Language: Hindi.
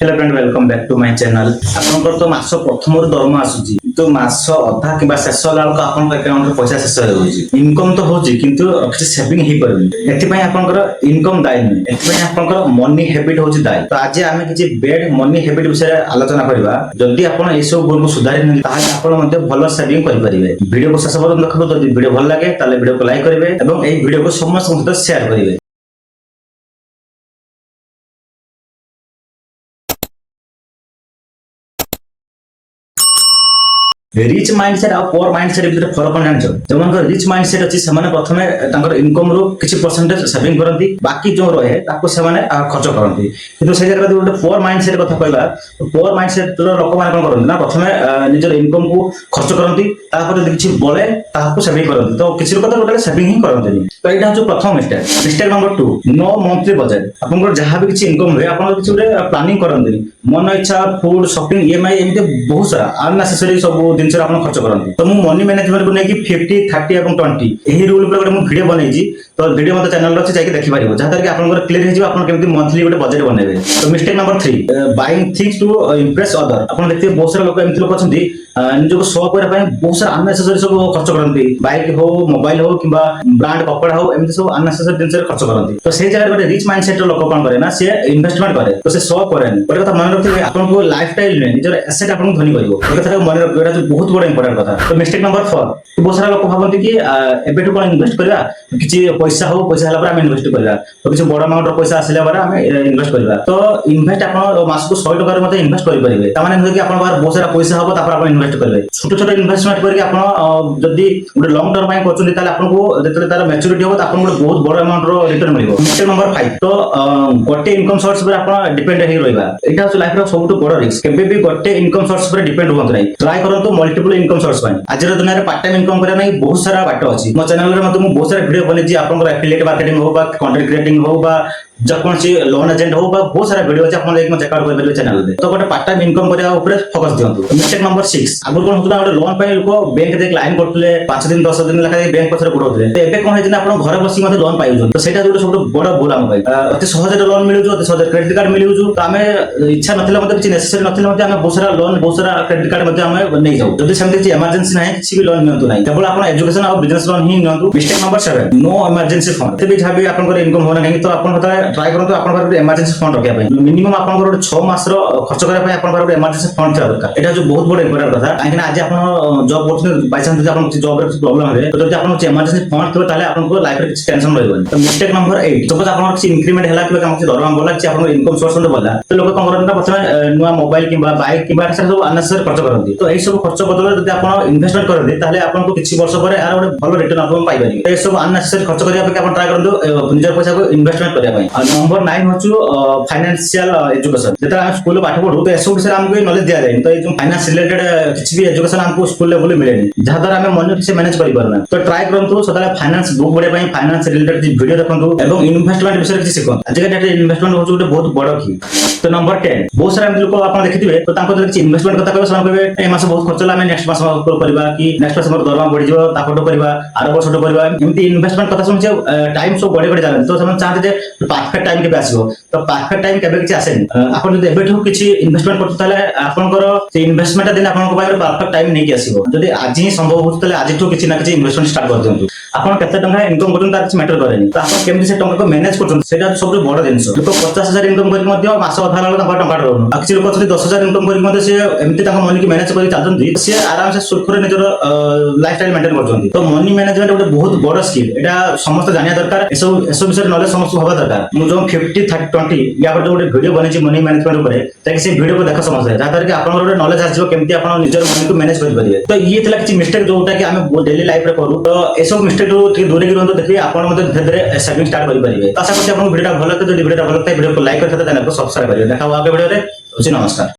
Hello friend welcome back to my channel. आपनकर तो मास प्रथम दरमा आसुची तो मास अधा कि शेष होला आपन अकाउंट रे पैसा शेष हो जाउची। इनकम तो होची किंतु किछ सेविंग ही परबी। एथि पय आपनकर इनकम दाय नै, एथि पय आपनकर मनी हैबिट होची दाय। तो आज आमे किछ बेड मनी हैबिट विषय आलोचना करबा। जदि आपन ए सब गुण को सुधारि नै ताहा आपन मध्ये भलो सेविंग करि परिबे। वीडियो को शेष पर्यंत देखबो। जदि वीडियो भल लागे ताले वीडियो को लाइक करिवे एवं ए वीडियो को समस्त सहित शेयर करिवे। रिच माइंडसेट और पुअर माइंडसेट भितर फरक कौन जान जो रिच माइंडसेट अच्छी से प्रथमे इनकम रू किसी परसेंटेज सेविंग करती बाकी जो रहे से खर्च करती किंतु से जगह गोटे पुअर माइंडसेट कथा कहला पुअर माइंडसेट लोक मैंने कौन करते ना प्रथमे निजर इनकम को खर्च करती किसी बले सेविंग करती तो किसी लोग टोटल सेविंग ही करते तो यहाँ हूँ प्रथम mistake number 2 no monthly budget आप जहाँ भी किसी इनकम हुए आप प्लानिंग करते मन इच्छा फूड शॉपिंग ईएमआई एमती बहुत सारा अननेसेसरी सब जिनसे खर्च करते तो मुझे मनी मैनेजमेंट को लेकिन 50 30 और 20 यही रूल पर गोटे वीडियो बनई तो वीडियो मत चैनल अच्छे जाकि देखिपार जहाँद्वारा कि आप क्लियर हो मंथली गोटे बजेट बनइबे। तो mistake number 3 buying things to impress other. आप देखिए बहुत सारा लोग एमती लोग अच्छा निजक शो करने बहुत सारा अननेसेसरी सब खर्च करते बाइक हो मोबाइल हो कि ब्रांड कपड़ा हो एमती सब अननेसेसरी जिन खर्च करते तो से जगह गोटे रिच माइंडसेट लोक कौन करे ना सी इन्वेस्टमेंट करे तो से शो करे गोटे कथा मन रखिए आपको लाइफ स्टाइल में निजर एसेट आपको धनी कर कथा मन रखिए बहुत बड़ा इंपोर्टेंट कथा। तो मिस्टेक नंबर 4 बहुत सारा लोग भावती कि एबेठू कौन इन्वेस्ट करवा किसी पैसा हो पैसा है आम इन्वेस्ट करवा तो किसी बड़ अमाउंट पैसा आसला आम इन्वेस्ट करवा तो इन्वेस्ट आप मासक 100 टका इन्वेस्ट करेंगे ताने नुहे कि आप बहुत सारा पैसा हम आप इन्वेस्ट करेंगे छोट छोट इन्वेस्टमेंट करके जदि गोटे लंग टर्म कर आपको जो तार मैच्योरिटी हो आपको गोटे बहुत बड़ अमाउंट रिटर्न मिले। मिस्टेक नंबर 5 तो गोटे इनकम सोर्स पर आप डिपेंड हो रहा यहाँ हूँ लाइफ सब बड़ रिस्क केबे भी गोटे इनकम सोर्स पर डिपेंड हूँ नहीं ट्राई करूँ मल्टीपल इनकम सोर्स आज दुनिया में पार्ट टाइम इनकम करने बहुत सारा बाट अच्छी मो चैनल में बहुत सारा वीडियो बनी आप एफिलिएट मार्केटिंग हो कंटेंट क्रिएटिंग हो जेकोसी लोन एजेंट हो बहुत सारा वीडियो अच्छे आप चेकआउट कर चैनल में तो गोटे पार्ट टाइम इनकम करने फोकस दिखाँ। मिस्टेक नंबर 6 आगुरी कौन होता गोटे लोन पर लोग बैंक देख लाइन करते 5 दिन 10 दिन लगा बैंक पछरे गोड़े तो एवं कौन है आप घर बस लोन पाई तो से सब बड़ भूल आम अति सहज लोन मिलूँ अति सहज क्रेडिट कार्ड मिलूँ तो आम इच्छा ना किसी नेसेसरी ना बहुत सारा लोन बहुत सारा क्रेडिट कार्ड नहीं जाऊ जब से किसी इमरजेंसी ना किसी भी लोन नियंतु ना केवल आप एजुकेशन और बिजनेस लोन ही नियंतु। Mistake number 7 no emergency fund भी जहाँ भी आप इनकम होना कहीं तो आप ट्राई करूँ आप इमरजेंसी फंड रखा मिनिमम आप 6 मास खर्च करने आप इमरजेंसी फंड था दरकार यहाँ जो बहुत बड़ा इंपोर्टेंट कथा कहीं आज आप जॉब कर बाईचान्स जॉब प्रोब्लेम है तो जब आप इमरजेंसी फंड थे आपको लाइफ में किसी टेंशन रही। तो मिस्टेक नंबर 8 सपोज आप किसी इंक्रीमेंट है कि दरमा बोला कि आप इनकम सोर्स बोला तो लोग कौन करते प्रथम नुआ मोबाइल कि बाइक कि सब अननेसेसरी खर्च करते तो यही सब खर्च बदल जब आप इन्वेस्टमेंट करते ताले आपको किसी वर्ष पर यार गोटे भल रिटर्न आप पाइबे तो सब अननेसेसरी खर्च करने ट्राई करूँ निजर पैसा को इन्वेस्टमेंट करने। नंबर 9 हूँ फाइनेंशियल एजुकेशन जो आम स्कूल पाठ पढ़ू तो एसब विषय आमको नॉलेज दिया जाए तो फाइनेंस रिलेटेड किसी भी एजुकेशन आमको स्कूल लेवल मिले जहाँद्वारा आम मन किसी मैनेज करना तो ट्राई करूँ सदा फाइनेंस बुक पढ़ाई फाइनेंस रिलेटेड वीडियो देखूँ और इन्वेस्टमेंट विषय किसी शिखु आजिका इन्वेस्टमेंट हूँ गोटे बहुत बड़ की। तो नंबर 10 बहुत सारा लोग आप देखिए तो किसी इन्वेस्टमेंट कथा कहे मास बहुत खर्च है नेक्स्ट मास करवा कि नेक्स्ट मास दरमा बढ़ी तापटो करवा आर वर्ष करवा एमती इन्वेस्टमेंट कथा शुणुचे टाइम सब बढ़ी बढ़ी जाए तो चाहते परफेक्ट टाइम के आसो तो परफेक्ट टाइम केबे किसी आसेनी आप किसी इन्वेस्टमेंट करते आपंकर इन्वेस्टमेंट दिन आप परफेक्ट टाइम नहीं आसो जब आज ही संभव हो आज किसी ना किसी इन्वेस्टमेंट स्टार्ट कर दिखाँ आप केते टंका इनकम कर मैटर करेनि तो आप केमती से टंका को मैनेज कर सब बड़ जिन लोग 50,000 इनकम कर मास अधा टंका रोन किसी लोग 10,000 इनकम करमती मनी की मैनेज कर चलते सी आराम से सुरखुरे निजर लाइफ स्टाइल मेंटेन करते तो मनी मैनेजमेंट गोटे बहुत बड़ स्किल यहाँ समस्त जाना दरकार एसब विषय नॉलेज समस्त हवा दरकार मुझे 50 30 20 या जो गोटे वीडियो बनी मनी मैनेजमेंट से वीडियो को देख समझे जहाँद्वारा कि आप नॉलेज आसो केमती आप निजर मनी को मैनेज करेंगे। तो ये किसी मिस्टेक जोटा कि आम डेली लाइफ में करूँ तो यह मिस्टेक दूर की रुहतु देखिए आप धीरे धीरे सेविंग स्टार्ट करेंगे। तो आशा करते वीडियो भल लगता है वीडियो भल लगता है वीडियो को लाइक करते हैं सब्सक्राइब करेंगे देखा आगे वीडियो नमस्कार।